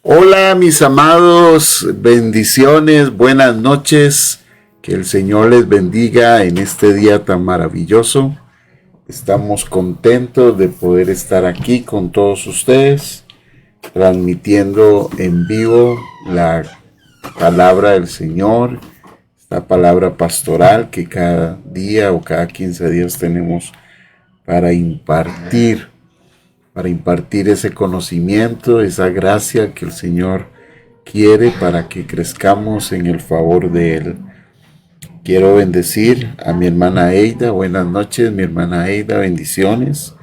Hola mis amados, bendiciones, buenas noches, que el Señor les bendiga en este día tan maravilloso. Estamos contentos de poder estar aquí con todos ustedes, transmitiendo en vivo la palabra del Señor, esta palabra pastoral que cada día o cada 15 días tenemos para impartir ese conocimiento, esa gracia que el Señor quiere para que crezcamos en el favor de Él. Quiero bendecir a mi hermana Eida. Buenas noches, mi hermana Eida, bendiciones.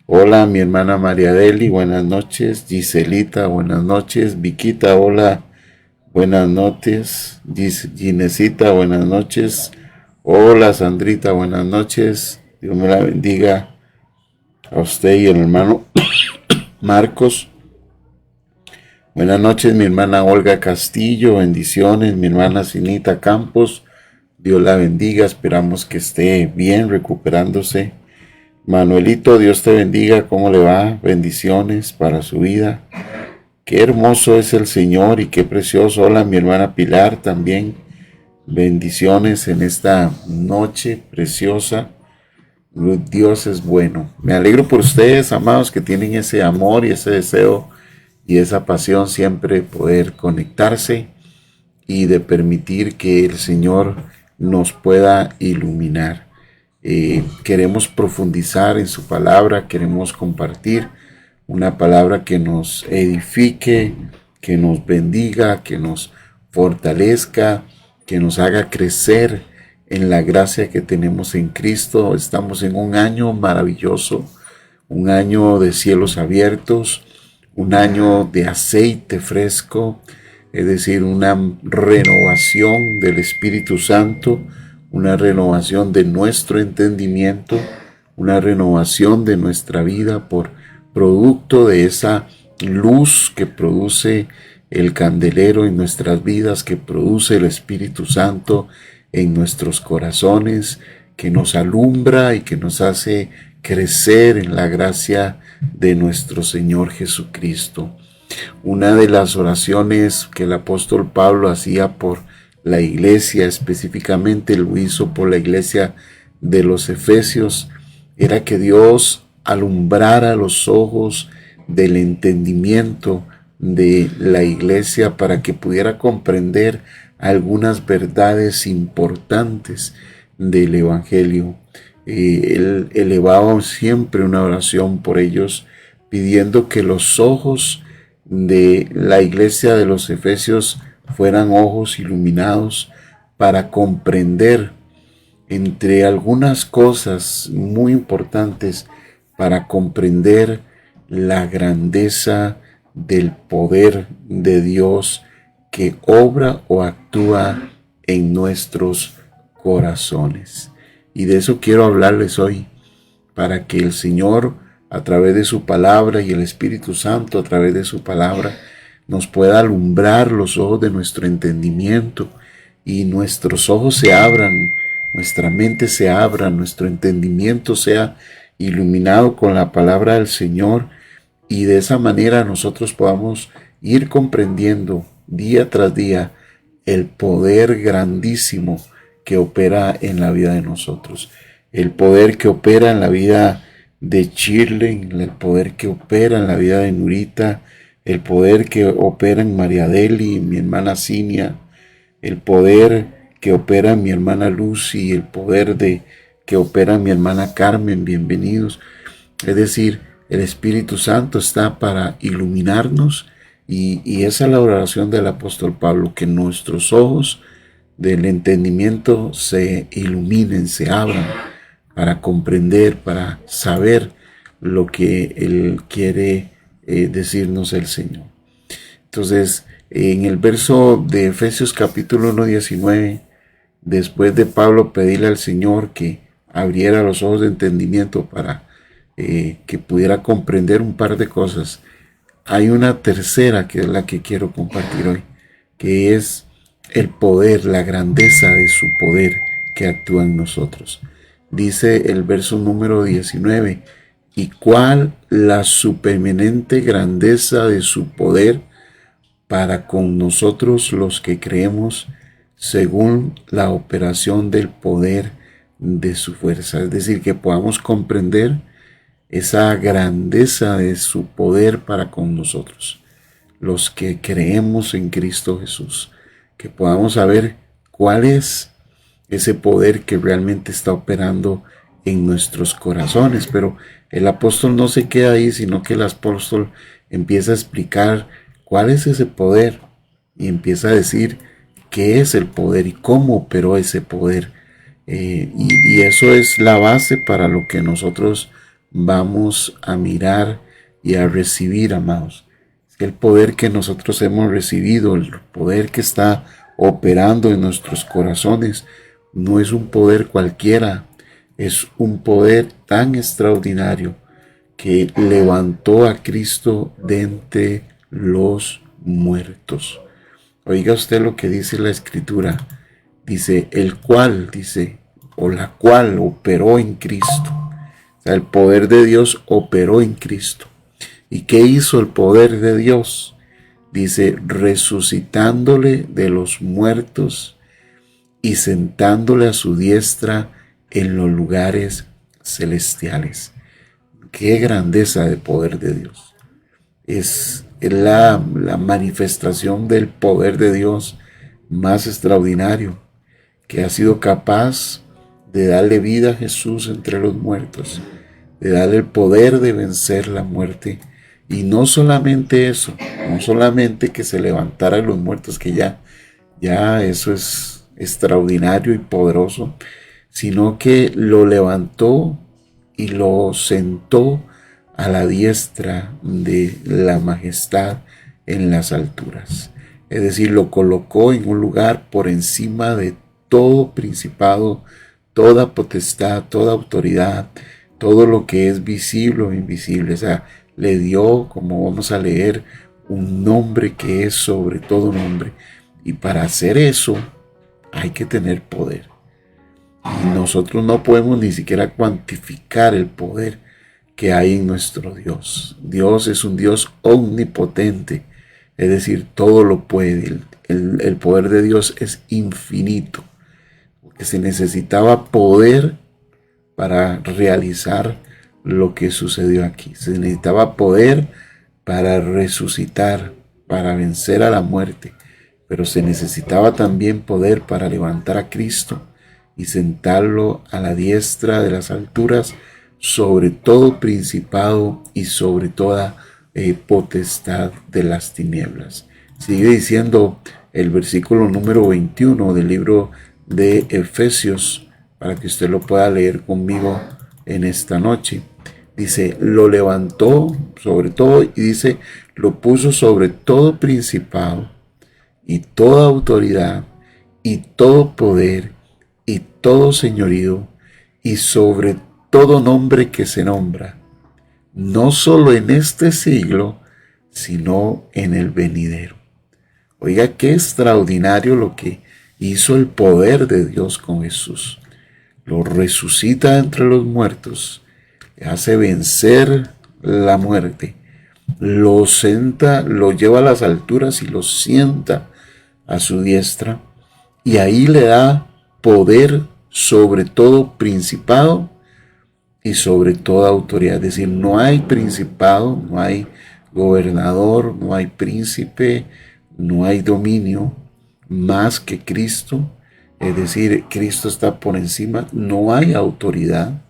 Hola, mi hermana María Deli, buenas noches. Giselita, buenas noches. Viquita, hola, buenas noches. Ginesita, buenas noches. Hola, Sandrita, buenas noches. Dios me la bendiga a usted y el hermano Marcos. Buenas noches, mi hermana Olga Castillo, bendiciones, mi hermana Sinita Campos, Dios la bendiga, esperamos que esté bien, recuperándose. Manuelito, Dios te bendiga, ¿cómo le va? Bendiciones para su vida. Qué hermoso es el Señor y qué precioso. Hola, mi hermana Pilar también, bendiciones en esta noche preciosa. Dios es bueno. Me alegro por ustedes, amados, que tienen ese amor y ese deseo y esa pasión siempre poder conectarse y de permitir que el Señor nos pueda iluminar. Queremos profundizar en su palabra, queremos compartir una palabra que nos edifique, que nos bendiga, que nos fortalezca, que nos haga crecer en la gracia que tenemos en Cristo. Estamos en un año maravilloso, un año de cielos abiertos, un año de aceite fresco, es decir, una renovación del Espíritu Santo, una renovación de nuestro entendimiento, una renovación de nuestra vida por producto de esa luz que produce el candelero en nuestras vidas, que produce el Espíritu Santo en nuestros corazones, que nos alumbra y que nos hace crecer en la gracia de nuestro Señor Jesucristo. Una de las oraciones que el apóstol Pablo hacía por la iglesia, específicamente lo hizo por la iglesia de los Efesios, era que Dios alumbrara los ojos del entendimiento de la iglesia para que pudiera comprender algunas verdades importantes del Evangelio. Él elevaba siempre una oración por ellos, pidiendo que los ojos de la iglesia de los Efesios fueran ojos iluminados para comprender, entre algunas cosas muy importantes, para comprender la grandeza del poder de Dios que obra o actúa en nuestros corazones. Y de eso quiero hablarles hoy, para que el Señor, a través de su palabra, y el Espíritu Santo, a través de su palabra, nos pueda alumbrar los ojos de nuestro entendimiento y nuestros ojos se abran, nuestra mente se abra, nuestro entendimiento sea iluminado con la palabra del Señor, y de esa manera nosotros podamos ir comprendiendo día tras día el poder grandísimo que opera en la vida de nosotros, el poder que opera en la vida de Shirley, el poder que opera en la vida de Nurita, el poder que opera en María Deli, mi hermana Cinia, el poder que opera en mi hermana Lucy, el poder que opera en mi hermana Carmen. Bienvenidos. Es decir, el Espíritu Santo está para iluminarnos, y esa es la oración del apóstol Pablo, que nuestros ojos del entendimiento se iluminen, se abran para comprender, para saber lo que Él quiere decirnos el Señor. Entonces, en el verso de Efesios capítulo 1, 19, después de Pablo pedirle al Señor que abriera los ojos de entendimiento para que pudiera comprender un par de cosas, hay una tercera que es la que quiero compartir hoy, que es el poder, la grandeza de su poder que actúa en nosotros. Dice el verso número 19, y cuál la supereminente grandeza de su poder para con nosotros los que creemos según la operación del poder de su fuerza. Es decir, que podamos comprender esa grandeza de su poder para con nosotros, los que creemos en Cristo Jesús, que podamos saber cuál es ese poder que realmente está operando en nuestros corazones. Pero el apóstol no se queda ahí, sino que el apóstol empieza a explicar cuál es ese poder y empieza a decir qué es el poder y cómo operó ese poder. Y eso es la base para lo que nosotros vamos a mirar y a recibir, amados. El poder que nosotros hemos recibido, el poder que está operando en nuestros corazones, no es un poder cualquiera, es un poder tan extraordinario que levantó a Cristo de entre los muertos. Oiga usted lo que dice la Escritura. Dice, el cual, dice, o la cual operó en Cristo. O sea, el poder de Dios operó en Cristo. ¿Y qué hizo el poder de Dios? Dice, resucitándole de los muertos y sentándole a su diestra en los lugares celestiales. Qué grandeza de poder de Dios. Es la manifestación del poder de Dios más extraordinario, que ha sido capaz de darle vida a Jesús entre los muertos, de darle el poder de vencer la muerte. Y no solamente eso, no solamente que se levantara de los muertos, que ya eso es extraordinario y poderoso, sino que lo levantó y lo sentó a la diestra de la majestad en las alturas. Es decir, lo colocó en un lugar por encima de todo principado, toda potestad, toda autoridad, todo lo que es visible o invisible. O sea, le dio, como vamos a leer, un nombre que es sobre todo nombre. Y para hacer eso hay que tener poder. Y nosotros no podemos ni siquiera cuantificar el poder que hay en nuestro Dios. Dios es un Dios omnipotente, es decir, todo lo puede. El poder de Dios es infinito, porque se necesitaba poder para realizar lo que sucedió aquí. Se necesitaba poder para resucitar, para vencer a la muerte, pero se necesitaba también poder para levantar a Cristo y sentarlo a la diestra de las alturas, sobre todo principado y sobre toda potestad de las tinieblas. Sigue diciendo el versículo número 21 del libro de Efesios, para que usted lo pueda leer conmigo en esta noche. Dice, lo levantó sobre todo, y dice, lo puso sobre todo principado y toda autoridad y todo poder y todo señorío y sobre todo nombre que se nombra, no solo en este siglo, sino en el venidero. Oiga, qué extraordinario lo que hizo el poder de Dios con Jesús. Lo resucita entre los muertos, le hace vencer la muerte, lo senta, lo lleva a las alturas y lo sienta a su diestra, y ahí le da poder sobre todo principado y sobre toda autoridad. Es decir, no hay principado, no hay gobernador, no hay príncipe, no hay dominio más que Cristo. Es decir, Cristo está por encima. No hay autoridad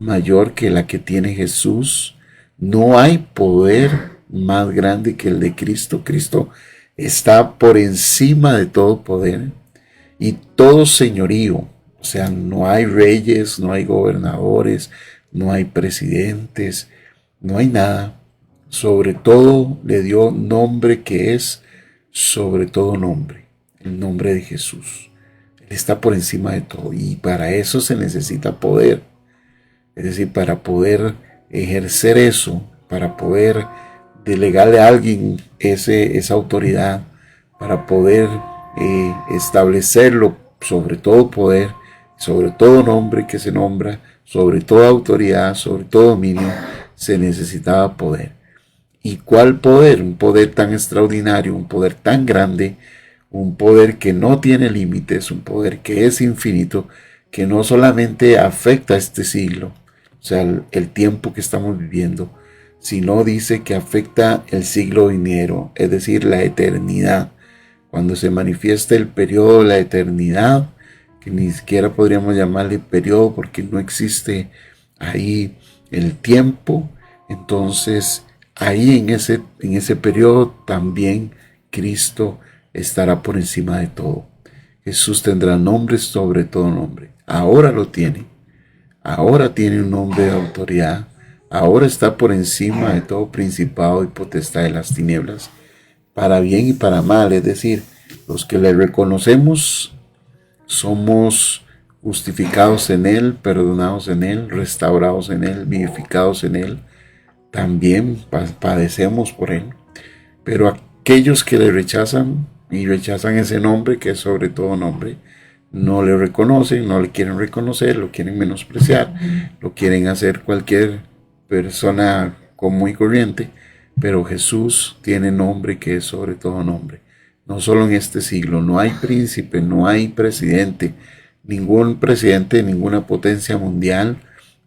mayor que la que tiene Jesús. No hay poder más grande que el de Cristo. Cristo está por encima de todo poder y todo señorío. O sea, no hay reyes, no hay gobernadores, no hay presidentes, no hay nada. Sobre todo le dio nombre que es sobre todo nombre, el nombre de Jesús. Él está por encima de todo y para eso se necesita poder. Es decir, para poder ejercer eso, para poder delegarle a alguien esa autoridad, para poder establecerlo sobre todo poder, sobre todo nombre que se nombra, sobre toda autoridad, sobre todo dominio, se necesitaba poder. ¿Y cuál poder? Un poder tan extraordinario, un poder tan grande, un poder que no tiene límites, un poder que es infinito, que no solamente afecta a este siglo, o sea, el tiempo que estamos viviendo, sino dice que afecta el siglo venidero, es decir, la eternidad. Cuando se manifiesta el periodo de la eternidad, que ni siquiera podríamos llamarle periodo porque no existe ahí el tiempo, entonces ahí en ese periodo también Cristo estará por encima de todo. Jesús tendrá nombre sobre todo nombre. Ahora lo tiene. Ahora tiene un nombre de autoridad. Ahora está por encima de todo principado y potestad de las tinieblas, para bien y para mal. Es decir, los que le reconocemos somos justificados en Él, perdonados en Él, restaurados en Él, vivificados en Él. También padecemos por Él. Pero aquellos que le rechazan y rechazan ese nombre que es sobre todo nombre, no le reconocen, no le quieren reconocer, lo quieren menospreciar, lo quieren hacer cualquier persona común y corriente, pero Jesús tiene nombre que es sobre todo nombre. No solo en este siglo, no hay príncipe, no hay presidente, ningún presidente de ninguna potencia mundial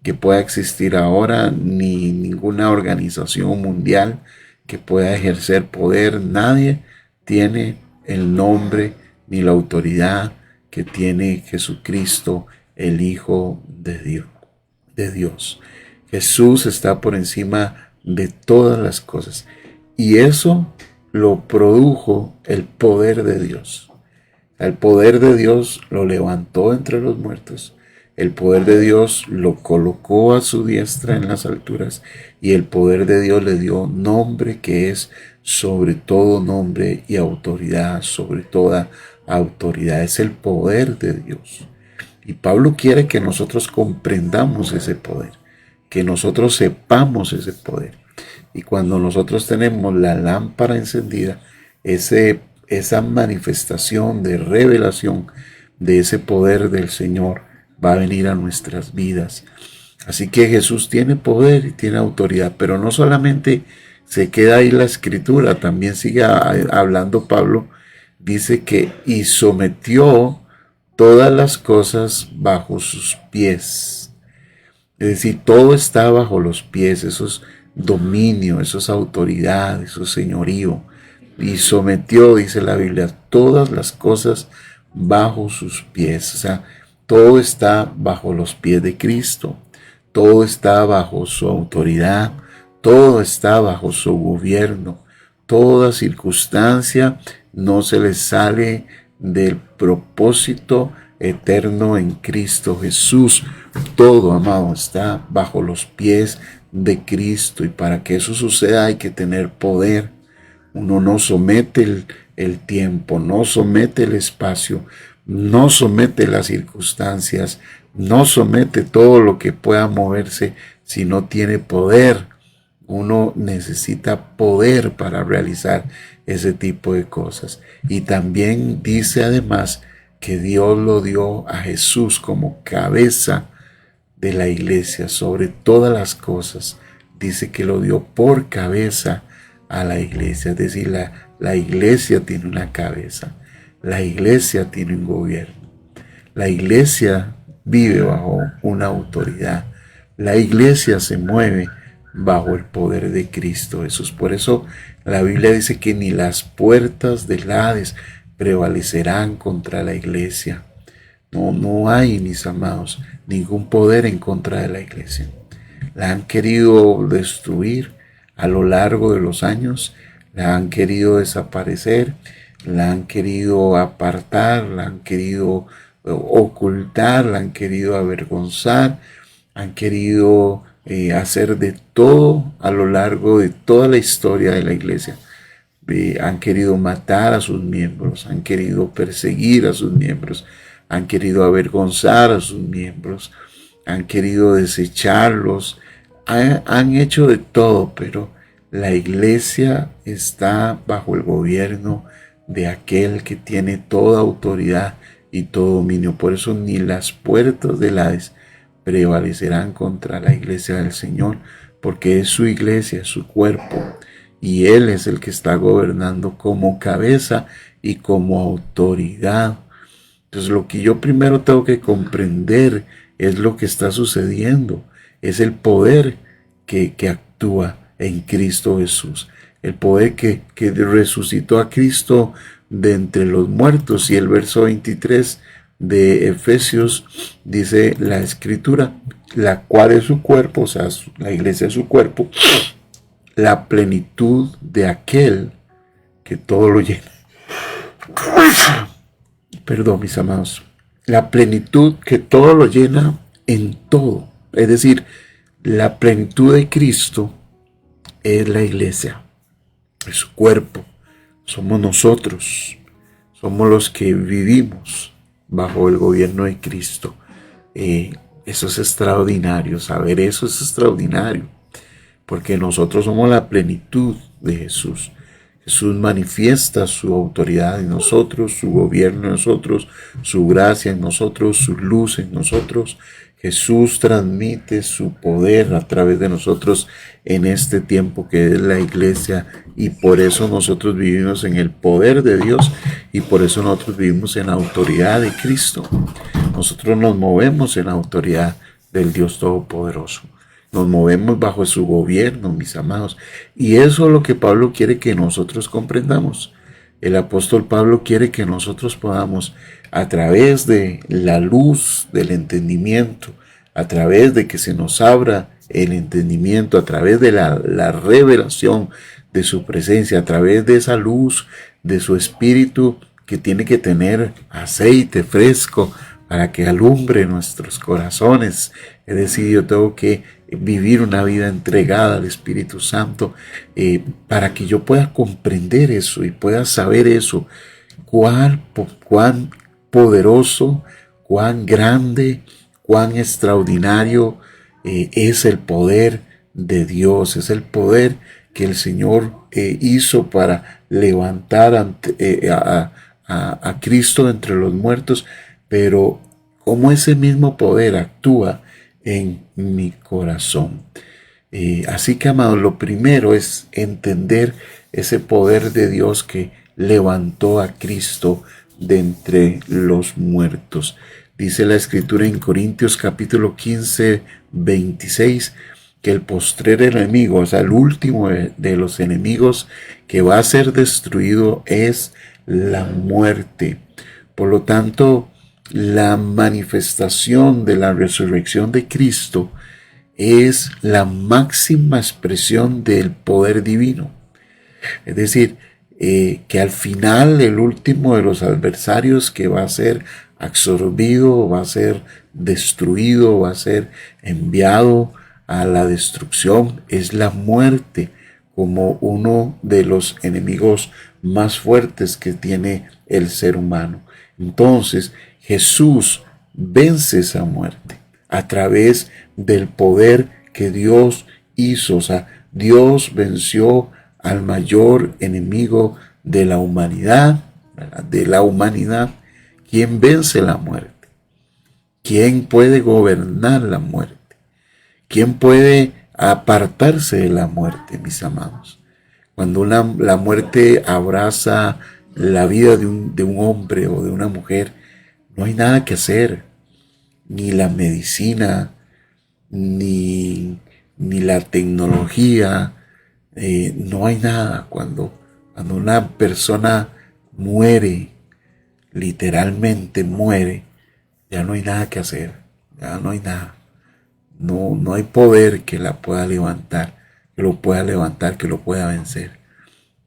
que pueda existir ahora, ni ninguna organización mundial que pueda ejercer poder. Nadie tiene el nombre ni la autoridad que tiene Jesucristo, el Hijo de Dios. Jesús está por encima de todas las cosas. Y eso lo produjo el poder de Dios. El poder de Dios lo levantó entre los muertos. El poder de Dios lo colocó a su diestra en las alturas. Y el poder de Dios le dio nombre que es sobre todo nombre y autoridad, sobre toda autoridad. Es el poder de Dios. Y Pablo quiere que nosotros comprendamos ese poder, que nosotros sepamos ese poder. Y cuando nosotros tenemos la lámpara encendida, esa manifestación de revelación de ese poder del Señor va a venir a nuestras vidas. Así que Jesús tiene poder y tiene autoridad, pero no solamente se queda ahí la escritura, también sigue hablando Pablo, dice que y sometió todas las cosas bajo sus pies. Es decir, todo está bajo los pies, esos dominio, esos autoridades, esos señorío. Y sometió, dice la Biblia, todas las cosas bajo sus pies. O sea, todo está bajo los pies de Cristo. Todo está bajo su autoridad. Todo está bajo su gobierno. Toda circunstancia no se le sale del propósito eterno en Cristo Jesús. Todo, amado, está bajo los pies de Cristo. Y para que eso suceda hay que tener poder. Uno no somete el tiempo, no somete el espacio, no somete las circunstancias, no somete todo lo que pueda moverse si no tiene poder. Uno necesita poder para realizar ese tipo de cosas. Y también dice además que Dios lo dio a Jesús como cabeza de la iglesia sobre todas las cosas. Dice que lo dio por cabeza a la iglesia. Es decir, la iglesia tiene una cabeza. La iglesia tiene un gobierno. La iglesia vive bajo una autoridad. La iglesia se mueve bajo el poder de Cristo Jesús. Por eso la Biblia dice que ni las puertas del Hades prevalecerán contra la iglesia. No hay, mis amados, ningún poder en contra de la iglesia. La han querido destruir a lo largo de los años, la han querido desaparecer, la han querido apartar, la han querido ocultar, la han querido avergonzar, han querido hacer de todo a lo largo de toda la historia de la iglesia. Han querido matar a sus miembros, han querido perseguir a sus miembros, han querido avergonzar a sus miembros, han querido desecharlos, han hecho de todo, pero la iglesia está bajo el gobierno de aquel que tiene toda autoridad y todo dominio. Por eso ni las puertas del Hades prevalecerán contra la iglesia del Señor, porque es su iglesia, su cuerpo, y Él es el que está gobernando como cabeza y como autoridad. Entonces lo que yo primero tengo que comprender es lo que está sucediendo, es el poder que actúa en Cristo Jesús, el poder que resucitó a Cristo de entre los muertos. Y el verso 23 de Efesios dice la escritura, la cual es su cuerpo, o sea, la iglesia es su cuerpo, la plenitud de aquel que todo lo llena. Perdón, mis amados. La plenitud que todo lo llena en todo. Es decir, la plenitud de Cristo es la iglesia, es su cuerpo, somos nosotros, somos los que vivimos bajo el gobierno de Cristo. Eso es extraordinario, saber eso es extraordinario, porque nosotros somos la plenitud de Jesús. Jesús manifiesta su autoridad en nosotros, su gobierno en nosotros, su gracia en nosotros, su luz en nosotros. Jesús transmite su poder a través de nosotros en este tiempo que es la iglesia, y por eso nosotros vivimos en el poder de Dios y por eso nosotros vivimos en la autoridad de Cristo. Nosotros nos movemos en la autoridad del Dios Todopoderoso. Nos movemos bajo su gobierno, mis amados. Y eso es lo que Pablo quiere que nosotros comprendamos. El apóstol Pablo quiere que nosotros podamos, a través de la luz del entendimiento, a través de que se nos abra el entendimiento, a través de la revelación de su presencia, a través de esa luz de su espíritu que tiene que tener aceite fresco para que alumbre nuestros corazones. Es decir, yo tengo que vivir una vida entregada al Espíritu Santo, para que yo pueda comprender eso y pueda saber eso, cuán poderoso, cuán grande, cuán extraordinario es el poder de Dios, es el poder que el Señor hizo para levantar a Cristo entre los muertos, pero cómo ese mismo poder actúa en mi corazón. Así que, amados, lo primero es entender ese poder de Dios que levantó a Cristo de entre los muertos. Dice la escritura en Corintios capítulo 15, 26, que el postrer enemigo, o sea, el último de los enemigos que va a ser destruido es la muerte. Por lo tanto, la manifestación de la resurrección de Cristo es la máxima expresión del poder divino. Es decir, que al final el último de los adversarios que va a ser absorbido, va a ser destruido, va a ser enviado a la destrucción, es la muerte, como uno de los enemigos más fuertes que tiene el ser humano. Entonces, Jesús vence esa muerte a través del poder que Dios hizo. O sea, Dios venció al mayor enemigo de la humanidad, ¿verdad? De la humanidad. ¿Quién vence la muerte? ¿Quién puede gobernar la muerte? ¿Quién puede apartarse de la muerte, mis amados? Cuando la muerte abraza la vida de un hombre o de una mujer, no hay nada que hacer. Ni la medicina, ni la tecnología, no hay nada. Cuando una persona muere, literalmente muere, ya no hay nada que hacer, ya no hay nada. No hay poder que la pueda levantar, que lo pueda levantar, que lo pueda vencer.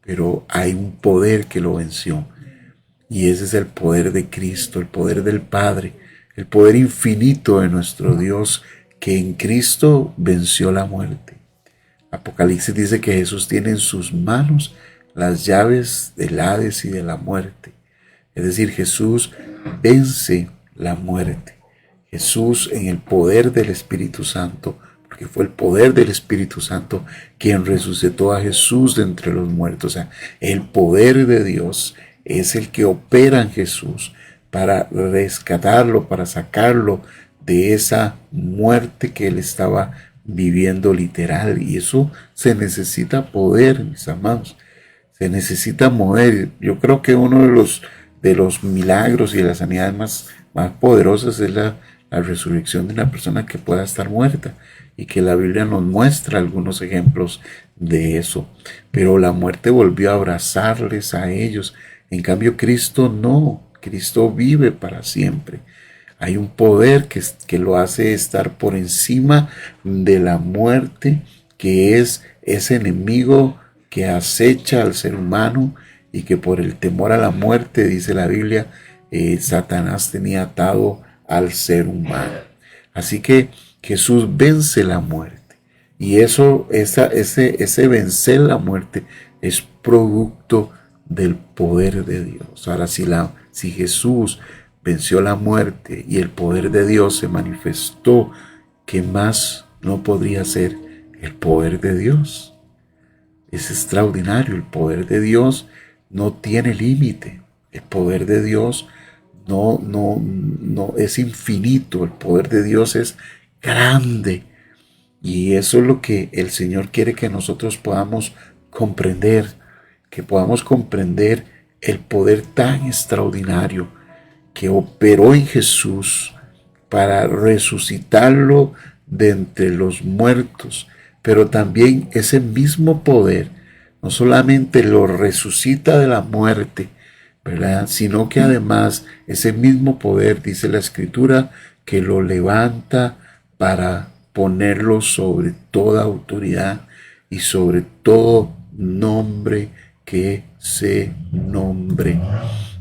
Pero hay un poder que lo venció. Y ese es el poder de Cristo, el poder del Padre, el poder infinito de nuestro Dios, que en Cristo venció la muerte. Apocalipsis dice que Jesús tiene en sus manos las llaves del Hades y de la muerte. Es decir, Jesús vence la muerte. Jesús, en el poder del Espíritu Santo, porque fue el poder del Espíritu Santo quien resucitó a Jesús de entre los muertos. O sea, el poder de Dios es el que opera en Jesús para rescatarlo, para sacarlo de esa muerte que él estaba viviendo literal. Y eso se necesita poder, mis amados. Se necesita mover. Yo creo que uno de los milagros y de las sanidades más poderosas es la resurrección de una persona que pueda estar muerta. Y que la Biblia nos muestra algunos ejemplos de eso. Pero la muerte volvió a abrazarles a ellos. En cambio, Cristo no. Cristo vive para siempre. Hay un poder que lo hace estar por encima de la muerte, que es ese enemigo que acecha al ser humano y que por el temor a la muerte, dice la Biblia, Satanás tenía atado al ser humano. Así que Jesús vence la muerte. Y ese vencer la muerte es producto del poder de Dios. Ahora, si Jesús venció la muerte y el poder de Dios se manifestó, ¿qué más no podría ser el poder de Dios? Es extraordinario. El poder de Dios no tiene límite. El poder de Dios no es infinito. El poder de Dios es grande. Y eso es lo que el Señor quiere que nosotros podamos comprender, que podamos comprender el poder tan extraordinario que operó en Jesús para resucitarlo de entre los muertos, pero también ese mismo poder no solamente lo resucita de la muerte, ¿verdad? Sino que además ese mismo poder, dice la Escritura, que lo levanta para ponerlo sobre toda autoridad y sobre todo nombre que se nombre,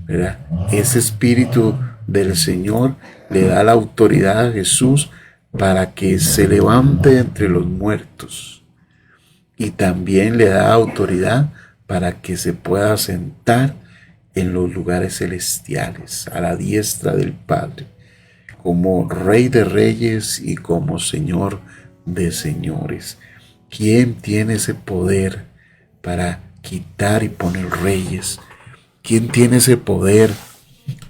¿verdad? Ese Espíritu del Señor le da la autoridad a Jesús para que se levante entre los muertos, y también le da autoridad para que se pueda sentar en los lugares celestiales a la diestra del Padre, como Rey de Reyes y como Señor de Señores. ¿Quién tiene ese poder para quitar y poner reyes? ¿Quién tiene ese poder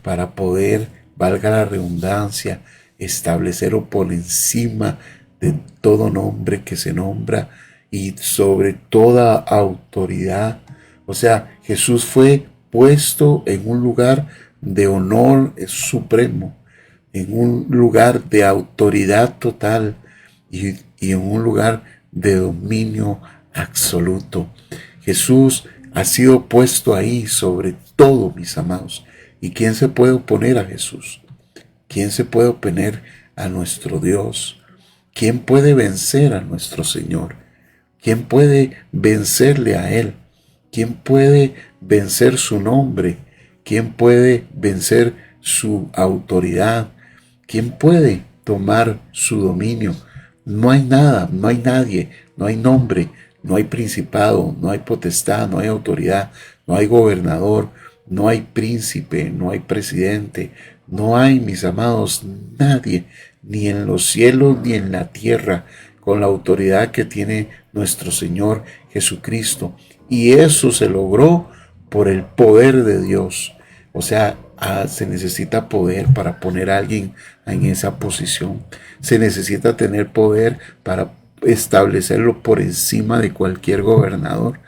para poder, valga la redundancia, establecerlo por encima de todo nombre que se nombra y sobre toda autoridad? O sea, Jesús fue puesto en un lugar de honor supremo, en un lugar de autoridad total y en un lugar de dominio absoluto. Jesús ha sido puesto ahí sobre todo, mis amados. ¿Y quién se puede oponer a Jesús? ¿Quién se puede oponer a nuestro Dios? ¿Quién puede vencer a nuestro Señor? ¿Quién puede vencerle a Él? ¿Quién puede vencer su nombre? ¿Quién puede vencer su autoridad? ¿Quién puede tomar su dominio? No hay nada, no hay nadie, no hay nombre, no hay principado, no hay potestad, no hay autoridad, no hay gobernador, no hay príncipe, no hay presidente, no hay, mis amados, nadie, ni en los cielos ni en la tierra, con la autoridad que tiene nuestro Señor Jesucristo. Y eso se logró por el poder de Dios. O sea, se necesita poder para poner a alguien en esa posición. Se necesita tener poder para establecerlo por encima de cualquier gobernador.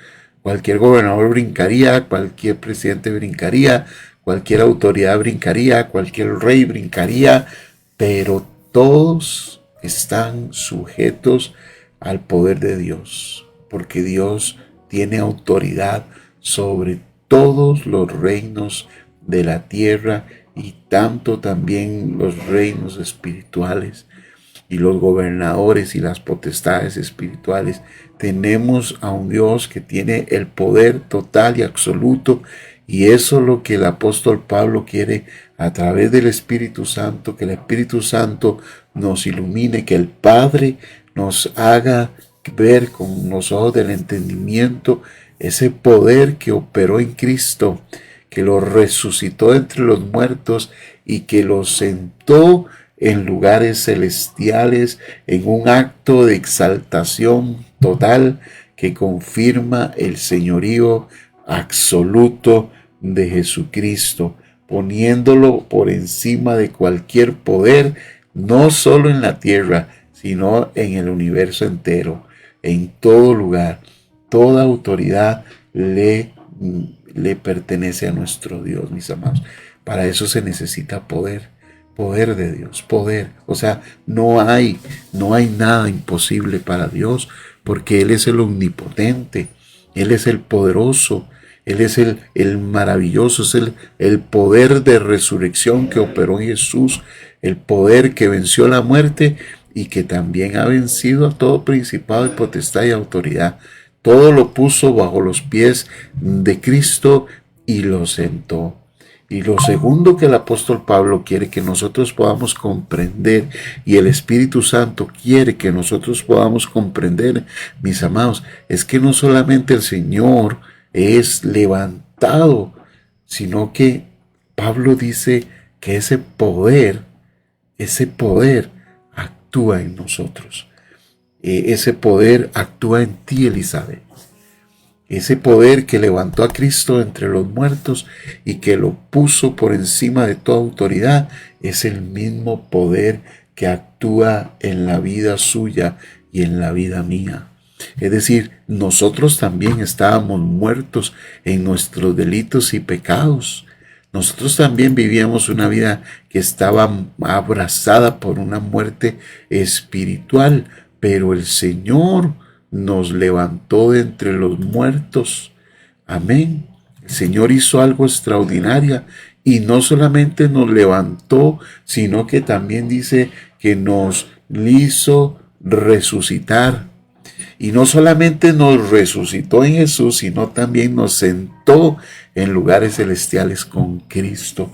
Cualquier gobernador brincaría, cualquier presidente brincaría, cualquier autoridad brincaría, cualquier rey brincaría, pero todos están sujetos al poder de Dios, porque Dios tiene autoridad sobre todos los reinos de la tierra y tanto también los reinos espirituales y los gobernadores y las potestades espirituales. Tenemos a un Dios que tiene el poder total y absoluto, y eso es lo que el apóstol Pablo quiere a través del Espíritu Santo, que el Espíritu Santo nos ilumine, que el Padre nos haga ver con los ojos del entendimiento ese poder que operó en Cristo, que lo resucitó entre los muertos y que lo sentó en lugares celestiales en un acto de exaltación total que confirma el señorío absoluto de Jesucristo, poniéndolo por encima de cualquier poder, no solo en la tierra, sino en el universo entero, en todo lugar. Toda autoridad le pertenece a nuestro Dios, mis amados. Para eso se necesita poder, poder de Dios, poder. O sea, no hay nada imposible para Dios, porque Él es el omnipotente, Él es el poderoso, Él es el maravilloso, es el poder de resurrección que operó en Jesús, el poder que venció la muerte y que también ha vencido a todo principado y potestad y autoridad. Todo lo puso bajo los pies de Cristo y lo sentó. Y lo segundo que el apóstol Pablo quiere que nosotros podamos comprender, y el Espíritu Santo quiere que nosotros podamos comprender, mis amados, es que no solamente el Señor es levantado, sino que Pablo dice que ese poder actúa en nosotros. Ese poder actúa en ti, Elizabeth. Ese poder que levantó a Cristo entre los muertos y que lo puso por encima de toda autoridad, es el mismo poder que actúa en la vida suya y en la vida mía. Es decir, nosotros también estábamos muertos en nuestros delitos y pecados. Nosotros también vivíamos una vida que estaba abrazada por una muerte espiritual, pero el Señor nos levantó de entre los muertos. Amén. El Señor hizo algo extraordinario y no solamente nos levantó, sino que también dice que nos hizo resucitar. Y no solamente nos resucitó en Jesús, sino también nos sentó en lugares celestiales con Cristo.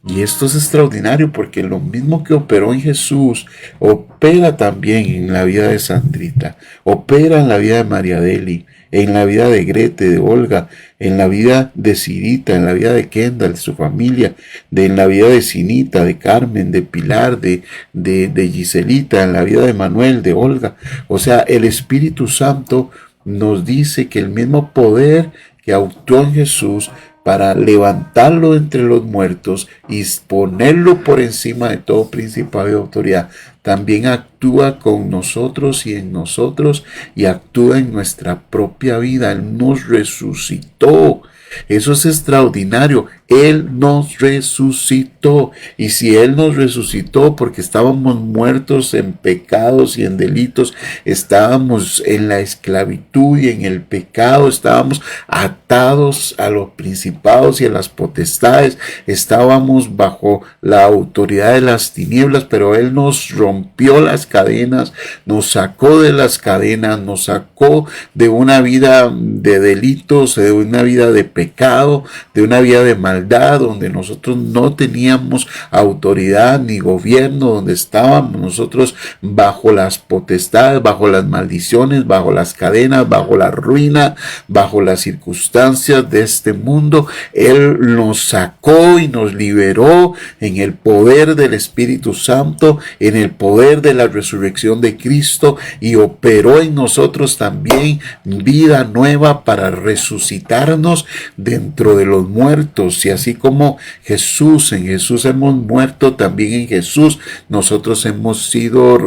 Y esto es extraordinario porque lo mismo que operó en Jesús, opera también en la vida de Sandrita, opera en la vida de María Deli, en la vida de Grete, de Olga, en la vida de Cirita, en la vida de Kendall, de su familia, en la vida de Sinita, de Carmen, de Pilar, de Giselita, en la vida de Manuel, de Olga. O sea, el Espíritu Santo nos dice que el mismo poder que actuó en Jesús para levantarlo entre los muertos y ponerlo por encima de todo principado y autoridad, también actúa con nosotros y en nosotros y actúa en nuestra propia vida. Él nos resucitó. Eso es extraordinario. Él nos resucitó. Y si Él nos resucitó porque estábamos muertos en pecados y en delitos, estábamos en la esclavitud y en el pecado, estábamos atados a los principados y a las potestades, estábamos bajo la autoridad de las tinieblas, pero Él nos rompió las cadenas, nos sacó de las cadenas, nos sacó de una vida de delitos, de una vida de pecado, de una vida de maldad, donde nosotros no teníamos autoridad ni gobierno, donde estábamos nosotros bajo las potestades, bajo las maldiciones, bajo las cadenas, bajo la ruina, bajo las circunstancias de este mundo. Él nos sacó y nos liberó en el poder del Espíritu Santo, en el poder de la resurrección de Cristo, y operó en nosotros también vida nueva para resucitarnos dentro de los muertos. Y así como en Jesús hemos muerto, también en Jesús nosotros hemos sido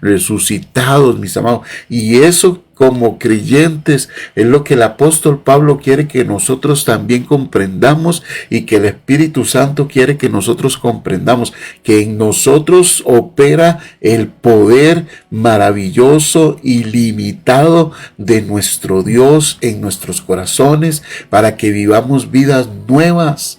resucitados, mis amados. Y eso, como creyentes, es lo que el apóstol Pablo quiere que nosotros también comprendamos, y que el Espíritu Santo quiere que nosotros comprendamos, que en nosotros opera el poder maravilloso, ilimitado de nuestro Dios en nuestros corazones, para que vivamos vidas nuevas.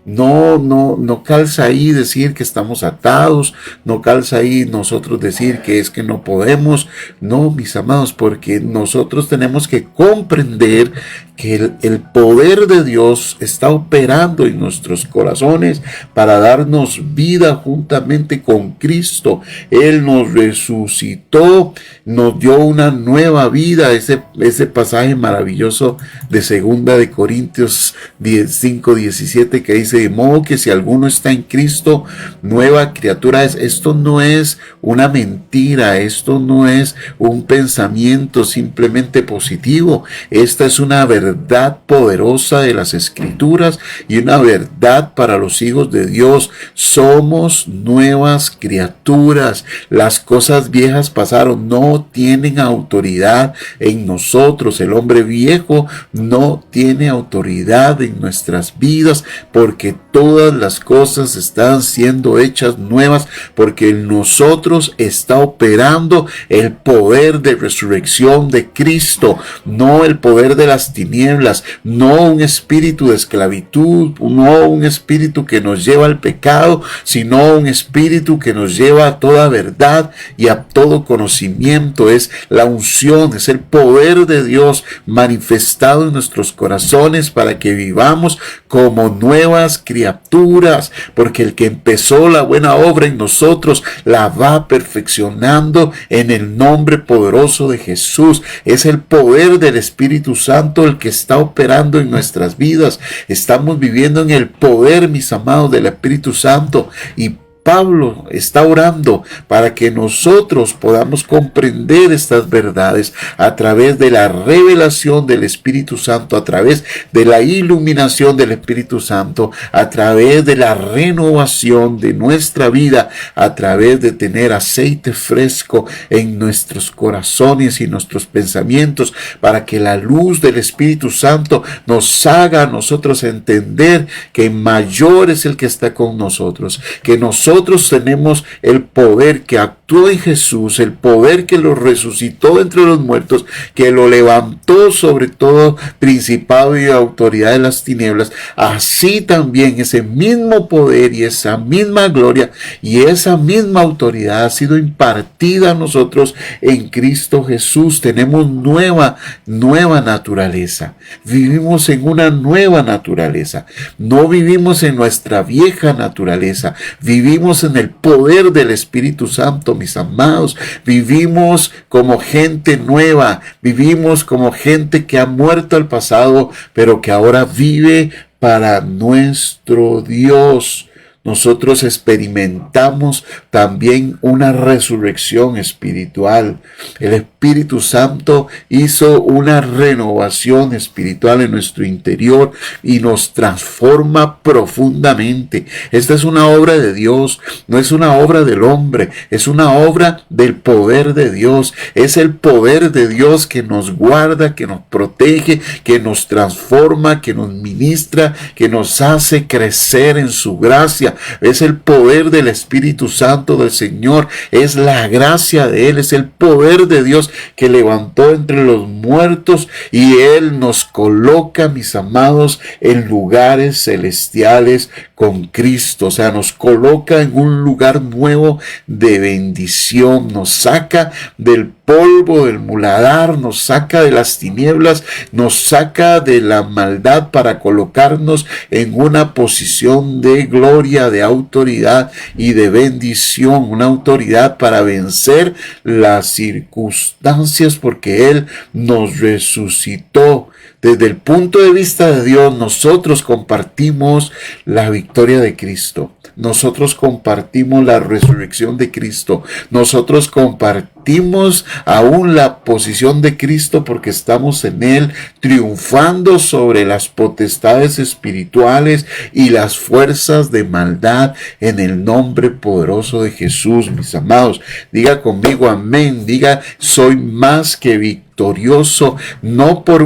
No calza ahí decir que estamos atados, no calza ahí nosotros decir que es que no podemos. No, mis amados, porque nosotros tenemos que comprender que el poder de Dios está operando en nuestros corazones para darnos vida juntamente con Cristo. Él nos resucitó, nos dio una nueva vida. Ese pasaje maravilloso de 2 de Corintios 5:17 que dice: de modo que si alguno está en Cristo, nueva criatura es. Esto no es una mentira, esto no es un pensamiento simplemente positivo. Esta es una verdad verdad poderosa de las Escrituras y una verdad para los hijos de Dios. Somos nuevas criaturas. Las cosas viejas pasaron, no tienen autoridad en nosotros. El hombre viejo no tiene autoridad en nuestras vidas, porque todas las cosas están siendo hechas nuevas, porque en nosotros está operando el poder de resurrección de Cristo, no el poder de las tinieblas, no un espíritu de esclavitud, no un espíritu que nos lleva al pecado, sino un espíritu que nos lleva a toda verdad y a todo conocimiento. Es la unción, es el poder de Dios manifestado en nuestros corazones para que vivamos como nuevas criaturas, porque el que empezó la buena obra en nosotros la va perfeccionando en el nombre poderoso de Jesús. Es el poder del Espíritu Santo el que está operando en nuestras vidas. Estamos viviendo en el poder, mis amados, del Espíritu Santo, y Pablo está orando para que nosotros podamos comprender estas verdades a través de la revelación del Espíritu Santo, a través de la iluminación del Espíritu Santo, a través de la renovación de nuestra vida, a través de tener aceite fresco en nuestros corazones y nuestros pensamientos, para que la luz del Espíritu Santo nos haga a nosotros entender que mayor es el que está con nosotros, que nosotros tenemos el poder que actuó en Jesús, el poder que lo resucitó entre los muertos, que lo levantó sobre todo principado y autoridad de las tinieblas. Así también ese mismo poder y esa misma gloria y esa misma autoridad ha sido impartida a nosotros en Cristo Jesús. Tenemos nueva naturaleza. Vivimos en una nueva naturaleza. No vivimos en nuestra vieja naturaleza. Vivimos en el poder del Espíritu Santo, mis amados. Vivimos como gente nueva. Vivimos como gente que ha muerto al pasado, pero que ahora vive para nuestro Dios. Nosotros experimentamos también una resurrección espiritual. El Espíritu Santo hizo una renovación espiritual en nuestro interior y nos transforma profundamente. Esta es una obra de Dios, no es una obra del hombre, es una obra del poder de Dios. Es el poder de Dios que nos guarda, que nos protege, que nos transforma, que nos ministra, que nos hace crecer en su gracia. Es el poder del Espíritu Santo del Señor, es la gracia de Él, es el poder de Dios que levantó entre los muertos, y Él nos coloca, mis amados, en lugares celestiales con Cristo. O sea, nos coloca en un lugar nuevo de bendición, nos saca del polvo del muladar, nos saca de las tinieblas, nos saca de la maldad para colocarnos en una posición de gloria, de autoridad y de bendición, una autoridad para vencer las circunstancias, porque Él nos resucitó. Desde el punto de vista de Dios, nosotros compartimos la victoria de Cristo. Nosotros compartimos la resurrección de Cristo. Nosotros compartimos aún la posición de Cristo, porque estamos en Él, triunfando sobre las potestades espirituales y las fuerzas de maldad, en el nombre poderoso de Jesús, mis amados. Diga conmigo amén. Diga: soy más que victorioso, no por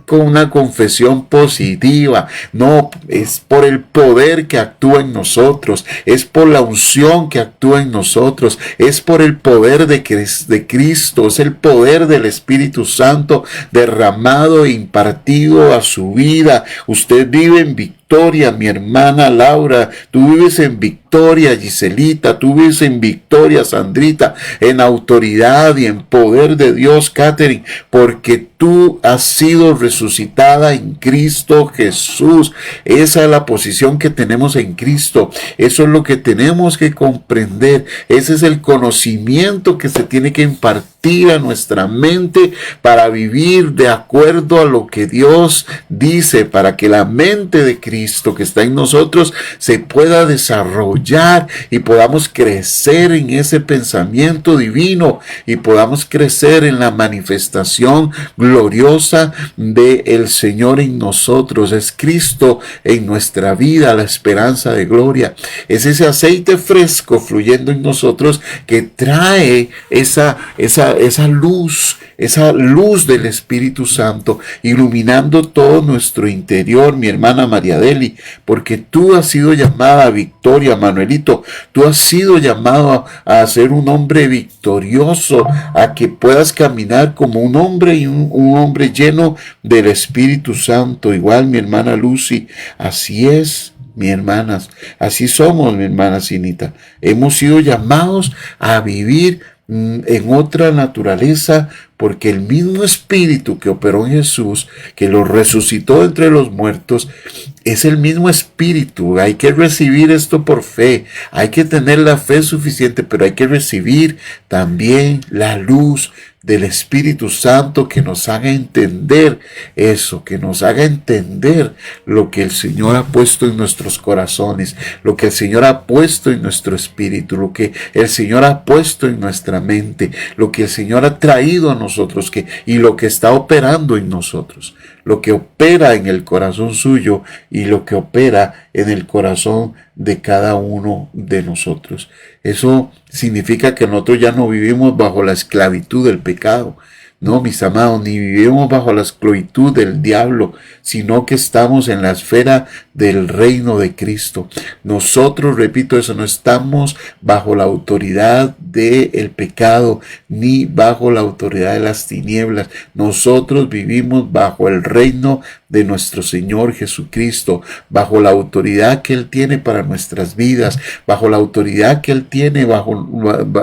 con una confesión positiva, no, es por el poder que actúa en nosotros, es por la unción que actúa en nosotros, es por el poder de Cristo, es el poder del Espíritu Santo derramado e impartido a su vida. Usted vive en victoria, mi hermana Laura, tú vives en victoria, Giselita, tú vives en victoria, Sandrita, en autoridad y en poder de Dios, Catherine, porque tú has sido resucitada en Cristo Jesús. Esa es la posición que tenemos en Cristo. Eso es lo que tenemos que comprender. Ese es el conocimiento que se tiene que impartir a nuestra mente para vivir de acuerdo a lo que Dios dice, para que la mente de Cristo que está en nosotros se pueda desarrollar y podamos crecer en ese pensamiento divino y podamos crecer en la manifestación gloriosa gloriosa del Señor en nosotros. Es Cristo en nuestra vida, la esperanza de gloria. Es ese aceite fresco fluyendo en nosotros que trae esa luz del Espíritu Santo, iluminando todo nuestro interior, mi hermana María Deli, porque tú has sido llamada a victoria, Manuelito. Tú has sido llamado a ser un hombre victorioso, a que puedas caminar como un hombre y un hombre lleno del Espíritu Santo. Igual mi hermana Lucy, así es. Mi hermanas, así somos, mi hermana Sinita. Hemos sido llamados a vivir en otra naturaleza, porque el mismo Espíritu que operó en Jesús, que lo resucitó entre los muertos, es el mismo Espíritu. Hay que recibir esto por fe, hay que tener la fe suficiente, pero hay que recibir también la luz del Espíritu Santo que nos haga entender eso, que nos haga entender lo que el Señor ha puesto en nuestros corazones, lo que el Señor ha puesto en nuestro espíritu, lo que el Señor ha puesto en nuestra mente, lo que el Señor ha traído a nosotros y lo que está operando en nosotros, lo que opera en el corazón suyo y lo que opera en el corazón de cada uno de nosotros. Eso significa que nosotros ya no vivimos bajo la esclavitud del pecado. No, mis amados, ni vivimos bajo la esclavitud del diablo, sino que estamos en la esfera del reino de Cristo. Nosotros, repito eso, no estamos bajo la autoridad del pecado, ni bajo la autoridad de las tinieblas. Nosotros vivimos bajo el reino de nuestro Señor Jesucristo, bajo la autoridad que Él tiene para nuestras vidas, bajo la autoridad que Él tiene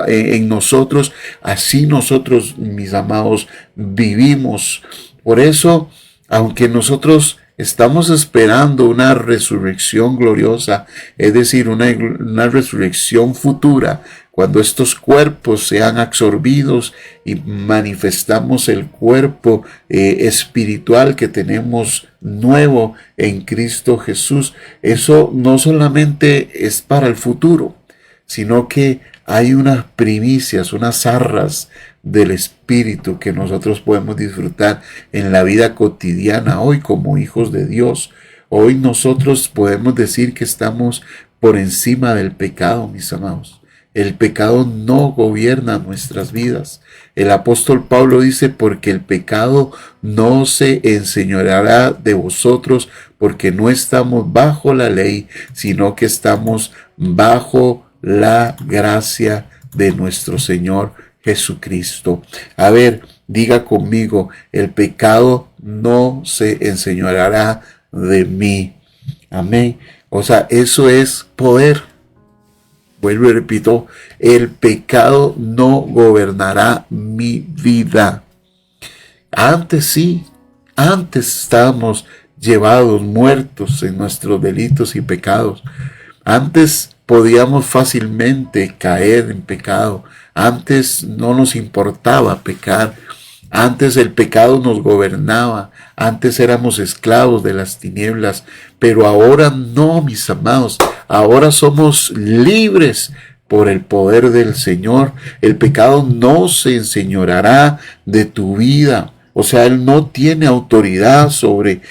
en nosotros. Así nosotros, mis amados, vivimos. Por eso, aunque nosotros estamos esperando una resurrección gloriosa, es decir, una resurrección futura, cuando estos cuerpos sean absorbidos y manifestamos el cuerpo espiritual que tenemos nuevo en Cristo Jesús, eso no solamente es para el futuro, sino que hay unas primicias, unas arras del Espíritu que nosotros podemos disfrutar en la vida cotidiana hoy como hijos de Dios. Hoy nosotros podemos decir que estamos por encima del pecado, mis amados. El pecado no gobierna nuestras vidas. El apóstol Pablo dice, porque el pecado no se enseñoreará de vosotros, porque no estamos bajo la ley, sino que estamos bajo la gracia de nuestro Señor Jesucristo. A ver, diga conmigo, el pecado no se enseñoreará de mí. Amén. O sea, eso es poder. Vuelvo y repito, el pecado no gobernará mi vida. Antes sí, antes estábamos llevados, muertos en nuestros delitos y pecados. Antes podíamos fácilmente caer en pecado. Antes no nos importaba pecar. Antes el pecado nos gobernaba. Antes éramos esclavos de las tinieblas. Pero ahora no, mis amados. Ahora somos libres por el poder del Señor. El pecado no se enseñoreará de tu vida. O sea, Él no tiene autoridad sobre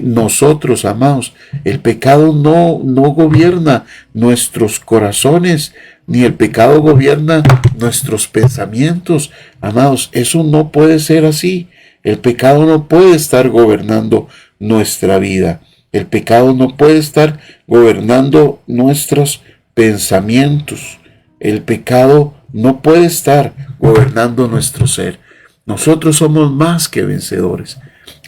nosotros, amados. El pecado no gobierna nuestros corazones, ni el pecado gobierna nuestros pensamientos. Amados, eso no puede ser así. El pecado no puede estar gobernando nuestra vida. El pecado no puede estar gobernando nuestros pensamientos. El pecado no puede estar gobernando nuestro ser. Nosotros somos más que vencedores.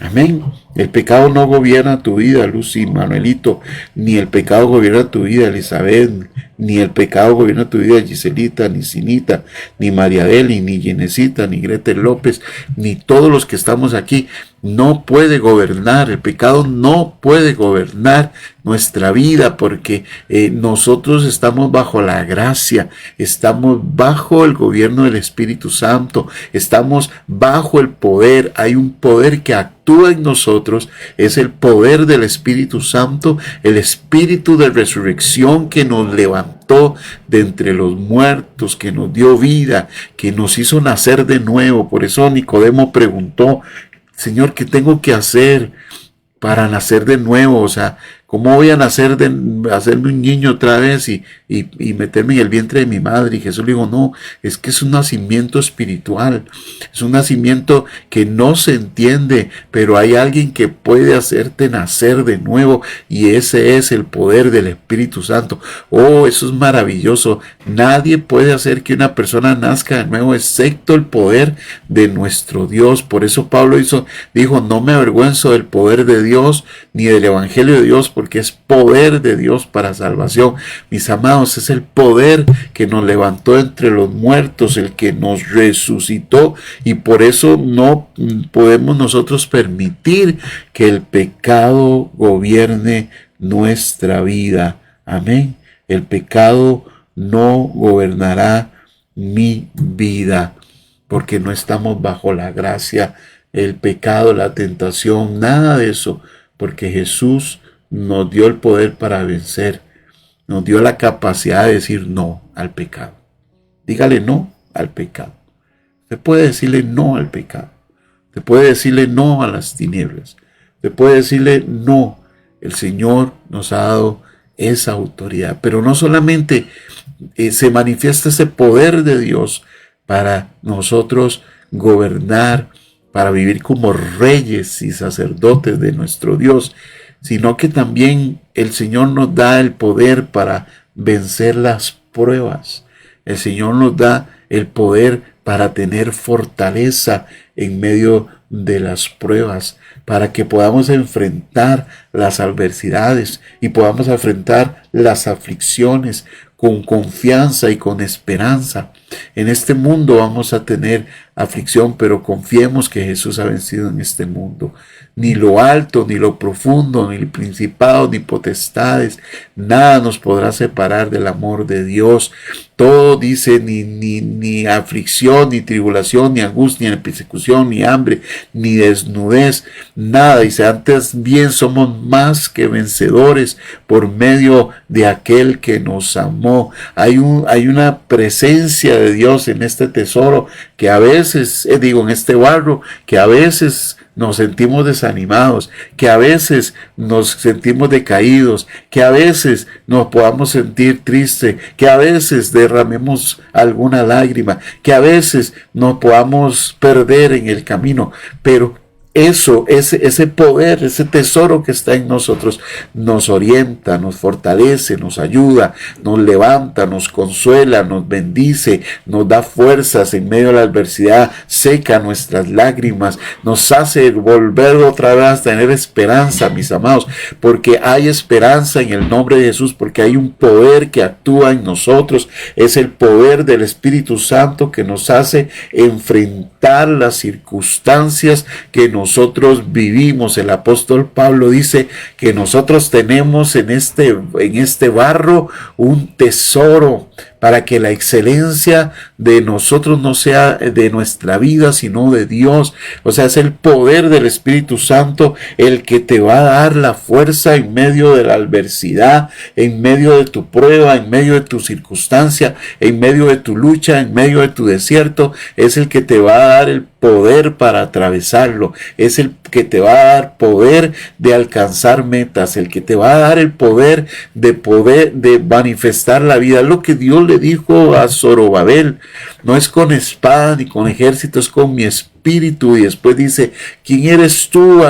Amén. El pecado no gobierna tu vida, Lucy, Manuelito, ni el pecado gobierna tu vida, Elizabeth, ni el pecado gobierna tu vida, Giselita, ni Sinita, ni María Deli, ni Yenesita, ni Gretel López, ni todos los que estamos aquí. No puede gobernar, el pecado no puede gobernar nuestra vida, porque nosotros estamos bajo la gracia, estamos bajo el gobierno del Espíritu Santo, estamos bajo el poder. Hay un poder que actúa en nosotros, es el poder del Espíritu Santo, el Espíritu de resurrección que nos levantó de entre los muertos, que nos dio vida, que nos hizo nacer de nuevo. Por eso Nicodemo preguntó, Señor, ¿qué tengo que hacer para nacer de nuevo? O sea, ¿cómo voy a nacer hacerme un niño otra vez y meterme en el vientre de mi madre? Y Jesús le dijo, no, es que es un nacimiento espiritual, es un nacimiento que no se entiende, pero hay alguien que puede hacerte nacer de nuevo, y ese es el poder del Espíritu Santo. Oh, eso es maravilloso. Nadie puede hacer que una persona nazca de nuevo excepto el poder de nuestro Dios. Por eso Pablo dijo, no me avergüenzo del poder de Dios ni del Evangelio de Dios, porque es poder de Dios para salvación. Mis amados, es el poder que nos levantó entre los muertos, el que nos resucitó, y por eso no podemos nosotros permitir que el pecado gobierne nuestra vida. Amén. El pecado no gobernará mi vida, porque no estamos bajo la gracia, el pecado, la tentación, nada de eso, porque Jesús nos dio el poder para vencer, nos dio la capacidad de decir no al pecado. Dígale no al pecado. Usted puede decirle no al pecado. Usted puede decirle no a las tinieblas. Usted puede decirle no. El Señor nos ha dado esa autoridad. Pero no solamente se manifiesta ese poder de Dios para nosotros gobernar, para vivir como reyes y sacerdotes de nuestro Dios, sino que también el Señor nos da el poder para vencer las pruebas. El Señor nos da el poder para tener fortaleza en medio de las pruebas, para que podamos enfrentar las adversidades y podamos enfrentar las aflicciones con confianza y con esperanza. En este mundo vamos a tener aflicción, pero confiemos que Jesús ha vencido en este mundo. Ni lo alto, ni lo profundo, ni el principado, ni potestades, nada nos podrá separar del amor de Dios. Todo dice, ni aflicción, ni tribulación, ni angustia, ni persecución, ni hambre, ni desnudez, nada. Dice, antes bien somos más que vencedores por medio de aquel que nos amó. Hay una presencia de Dios en este tesoro que a veces, en este barro, que a veces nos sentimos desanimados, que a veces nos sentimos decaídos, que a veces nos podamos sentir tristes, que a veces derramemos alguna lágrima, que a veces nos podamos perder en el camino, pero ese poder, ese tesoro que está en nosotros, nos orienta, nos fortalece, nos ayuda, nos levanta, nos consuela, nos bendice, nos da fuerzas en medio de la adversidad, seca nuestras lágrimas, nos hace volver otra vez a tener esperanza, mis amados, porque hay esperanza en el nombre de Jesús, porque hay un poder que actúa en nosotros, es el poder del Espíritu Santo que nos hace enfrentar las circunstancias que nosotros vivimos. El apóstol Pablo dice que nosotros tenemos en este barro un tesoro, para que la excelencia de nosotros no sea de nuestra vida, sino de Dios. O sea, es el poder del Espíritu Santo el que te va a dar la fuerza en medio de la adversidad, en medio de tu prueba, en medio de tu circunstancia, en medio de tu lucha, en medio de tu desierto. Es el que te va a dar el poder para atravesarlo, es el que te va a dar poder de alcanzar metas, el que te va a dar el poder de manifestar la vida. Lo que Dios le dijo a Zorobabel, no es con espada ni con ejército, es con mi espíritu. Y después dice, ¿quién eres tú,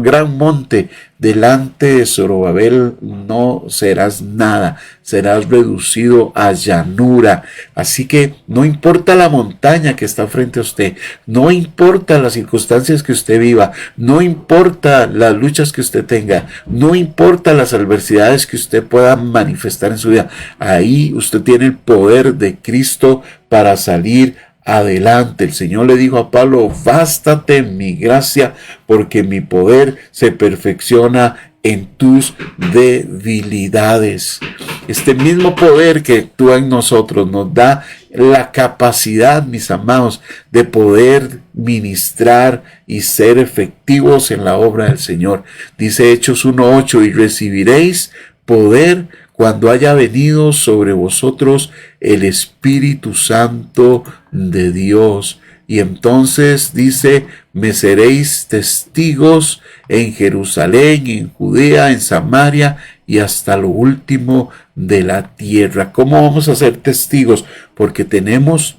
gran monte? Delante de Zorobabel no serás nada, serás reducido a llanura. Así que no importa la montaña que está frente a usted, no importa las circunstancias que usted viva, no importa las luchas que usted tenga, no importa las adversidades que usted pueda manifestar en su vida, ahí usted tiene el poder de Cristo para salir adelante. El Señor le dijo a Pablo, bástate mi gracia, porque mi poder se perfecciona en tus debilidades. Este mismo poder que actúa en nosotros nos da la capacidad, mis amados, de poder ministrar y ser efectivos en la obra del Señor. Dice Hechos 1:8, y recibiréis poder cuando haya venido sobre vosotros el Espíritu Santo de Dios. Y entonces dice, me seréis testigos en Jerusalén, en Judea, en Samaria y hasta lo último de la tierra. ¿Cómo vamos a ser testigos? Porque tenemos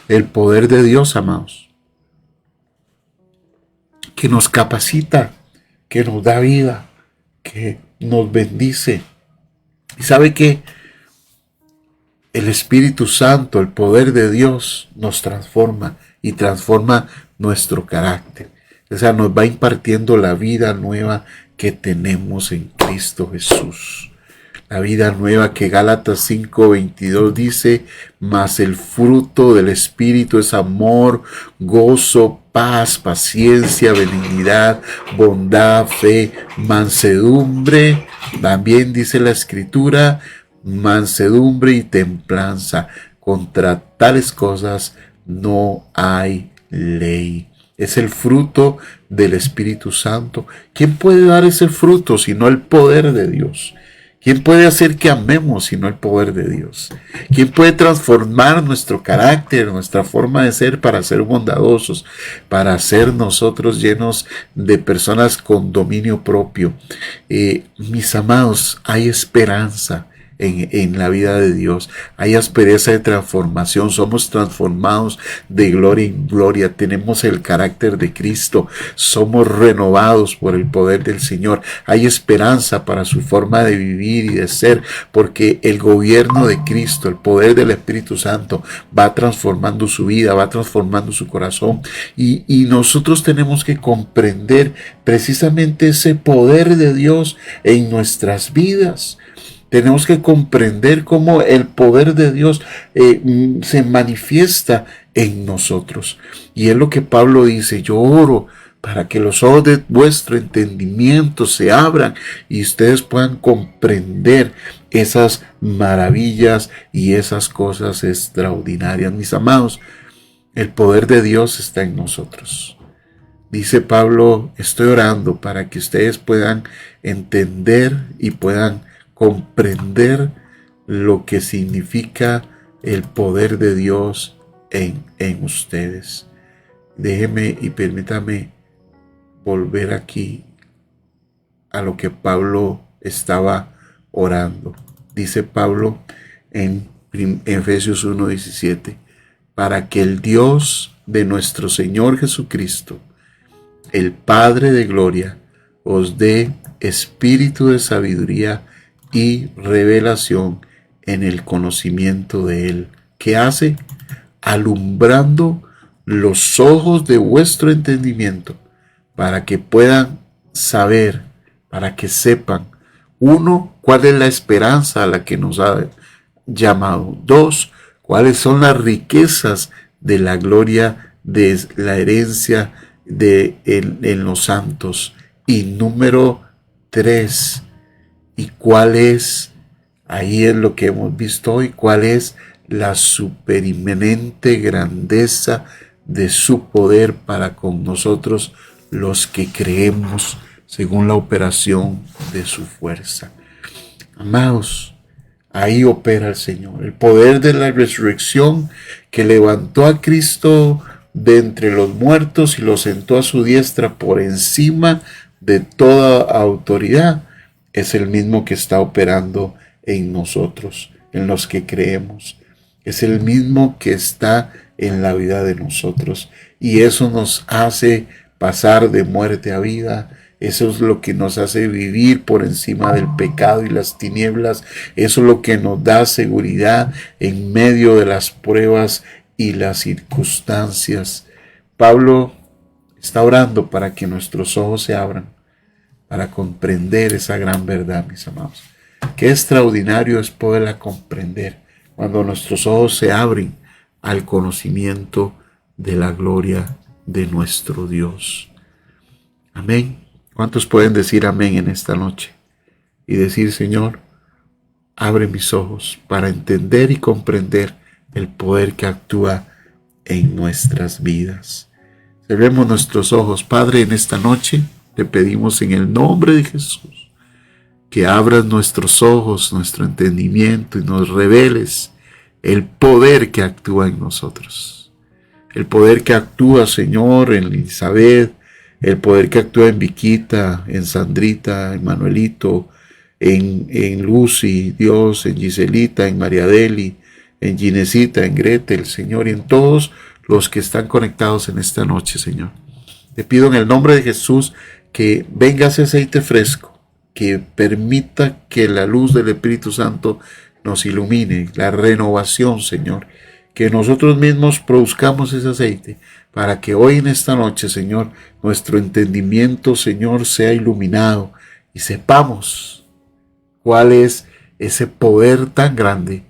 el poder de Dios, amados, que nos capacita, que nos da vida, que nos bendice. Y sabe que el Espíritu Santo, el poder de Dios, nos transforma y transforma nuestro carácter. O sea, nos va impartiendo la vida nueva que tenemos en Cristo Jesús. La vida nueva que Gálatas 5:22 dice, mas el fruto del Espíritu es amor, gozo, paz, paciencia, benignidad, bondad, fe, mansedumbre. También dice la Escritura, mansedumbre y templanza. Contra tales cosas no hay ley. Es el fruto del Espíritu Santo. ¿Quién puede dar ese fruto sino el poder de Dios? ¿Quién puede hacer que amemos sino el poder de Dios? ¿Quién puede transformar nuestro carácter, nuestra forma de ser para ser bondadosos, para ser nosotros llenos de personas con dominio propio? Mis amados, hay esperanza en la vida de Dios. Hay aspereza de transformación. Somos transformados de gloria en gloria. Tenemos el carácter de Cristo. Somos renovados por el poder del Señor. Hay esperanza para su forma de vivir y de ser, porque el gobierno de Cristo, el poder del Espíritu Santo va transformando su vida, va transformando su corazón. Y nosotros tenemos que comprender precisamente ese poder de Dios en nuestras vidas. Tenemos que comprender cómo el poder de Dios se manifiesta en nosotros. Y es lo que Pablo dice, yo oro para que los ojos de vuestro entendimiento se abran y ustedes puedan comprender esas maravillas y esas cosas extraordinarias. Mis amados, el poder de Dios está en nosotros. Dice Pablo, estoy orando para que ustedes puedan entender y puedan comprender lo que significa el poder de Dios en ustedes. Déjeme y permítame volver aquí a lo que Pablo estaba orando. Dice Pablo en Efesios 1:17, para que el Dios de nuestro Señor Jesucristo, el Padre de gloria, os dé espíritu de sabiduría y revelación en el conocimiento de Él. ¿Qué hace? Alumbrando los ojos de vuestro entendimiento, para que puedan saber, para que sepan, uno, cuál es la esperanza a la que nos ha llamado. Dos, cuáles son las riquezas de la gloria, de la herencia en los santos. Y número 3, ¿y cuál es? Ahí es lo que hemos visto hoy. ¿Cuál es la superinminente grandeza de su poder para con nosotros los que creemos según la operación de su fuerza? Amados, ahí opera el Señor. El poder de la resurrección que levantó a Cristo de entre los muertos y lo sentó a su diestra por encima de toda autoridad, es el mismo que está operando en nosotros, en los que creemos. Es el mismo que está en la vida de nosotros. Y eso nos hace pasar de muerte a vida. Eso es lo que nos hace vivir por encima del pecado y las tinieblas. Eso es lo que nos da seguridad en medio de las pruebas y las circunstancias. Pablo está orando para que nuestros ojos se abran, para comprender esa gran verdad, mis amados. Qué extraordinario es poderla comprender cuando nuestros ojos se abren al conocimiento de la gloria de nuestro Dios. Amén. ¿Cuántos pueden decir amén en esta noche? Y decir, Señor, abre mis ojos para entender y comprender el poder que actúa en nuestras vidas. Cerremos nuestros ojos. Padre, en esta noche te pedimos en el nombre de Jesús que abras nuestros ojos, nuestro entendimiento y nos reveles el poder que actúa en nosotros. el poder que actúa, Señor, en Elizabeth, el poder que actúa en Viquita, en Sandrita, en Manuelito, en Lucy, Dios, en Giselita, en Mariadeli, en Ginesita, en Gretel, Señor, y en todos los que están conectados en esta noche, Señor. Te pido en el nombre de Jesús que venga ese aceite fresco, que permita que la luz del Espíritu Santo nos ilumine, la renovación, Señor, que nosotros mismos produzcamos ese aceite, para que hoy en esta noche, Señor, nuestro entendimiento, Señor, sea iluminado y sepamos cuál es ese poder tan grande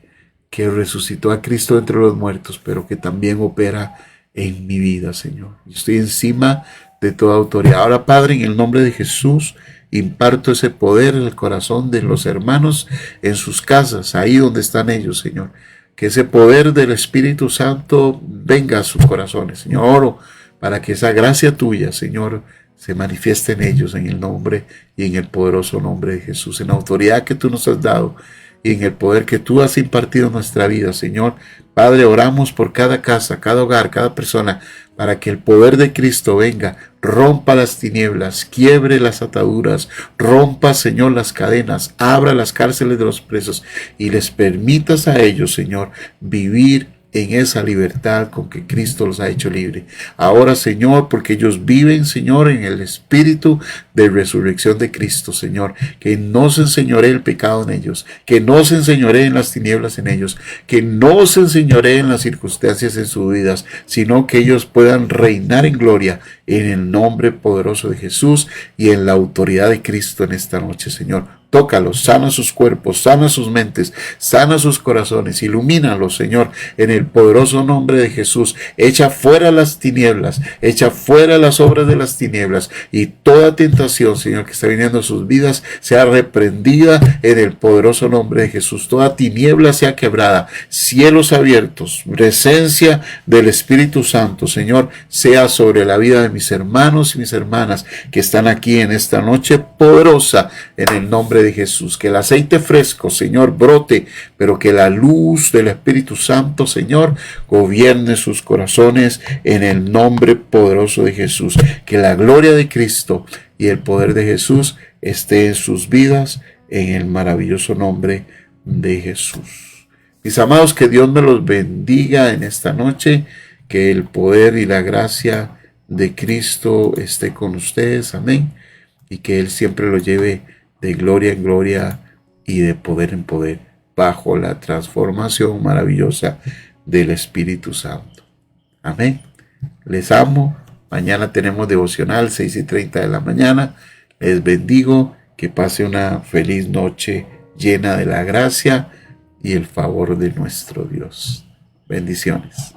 que resucitó a Cristo entre los muertos, pero que también opera en mi vida, Señor. Yo estoy encima de toda autoridad. Ahora, Padre, en el nombre de Jesús, imparto ese poder en el corazón de los hermanos en sus casas, ahí donde están ellos, Señor. Que ese poder del Espíritu Santo venga a sus corazones, Señor. Oro para que esa gracia tuya, Señor, se manifieste en ellos en el nombre y en el poderoso nombre de Jesús, en la autoridad que tú nos has dado y en el poder que tú has impartido en nuestra vida, Señor. Padre, oramos por cada casa, cada hogar, cada persona, para que el poder de Cristo venga, rompa las tinieblas, quiebre las ataduras, rompa, Señor, las cadenas, abra las cárceles de los presos y les permitas a ellos, Señor, vivir en esa libertad con que Cristo los ha hecho libre. Ahora, Señor, porque ellos viven, Señor, en el espíritu de resurrección de Cristo, Señor, que no se enseñoree el pecado en ellos, que no se enseñoree en las tinieblas en ellos, que no se enseñoree en las circunstancias en sus vidas, sino que ellos puedan reinar en gloria en el nombre poderoso de Jesús y en la autoridad de Cristo en esta noche, Señor. Tócalos, sana sus cuerpos, sana sus mentes, sana sus corazones, ilumínalos, Señor, en el poderoso nombre de Jesús. Echa fuera las tinieblas, echa fuera las obras de las tinieblas y toda tentación, Señor, que está viniendo a sus vidas, sea reprendida en el poderoso nombre de Jesús. Toda tiniebla sea quebrada, cielos abiertos, presencia del Espíritu Santo, Señor, sea sobre la vida de mis hermanos y mis hermanas que están aquí en esta noche poderosa, en el nombre de Jesús. Que el aceite fresco, Señor, brote, pero que la luz del Espíritu Santo, Señor, gobierne sus corazones en el nombre poderoso de Jesús. Que la gloria de Cristo y el poder de Jesús esté en sus vidas en el maravilloso nombre de Jesús. Mis amados, que Dios me los bendiga en esta noche, que el poder y la gracia de Cristo esté con ustedes, amén, y que Él siempre lo lleve de gloria en gloria y de poder en poder, bajo la transformación maravillosa del Espíritu Santo. Amén. Les amo. Mañana tenemos devocional, 6:30 de la mañana. Les bendigo. Que pase una feliz noche llena de la gracia y el favor de nuestro Dios. Bendiciones.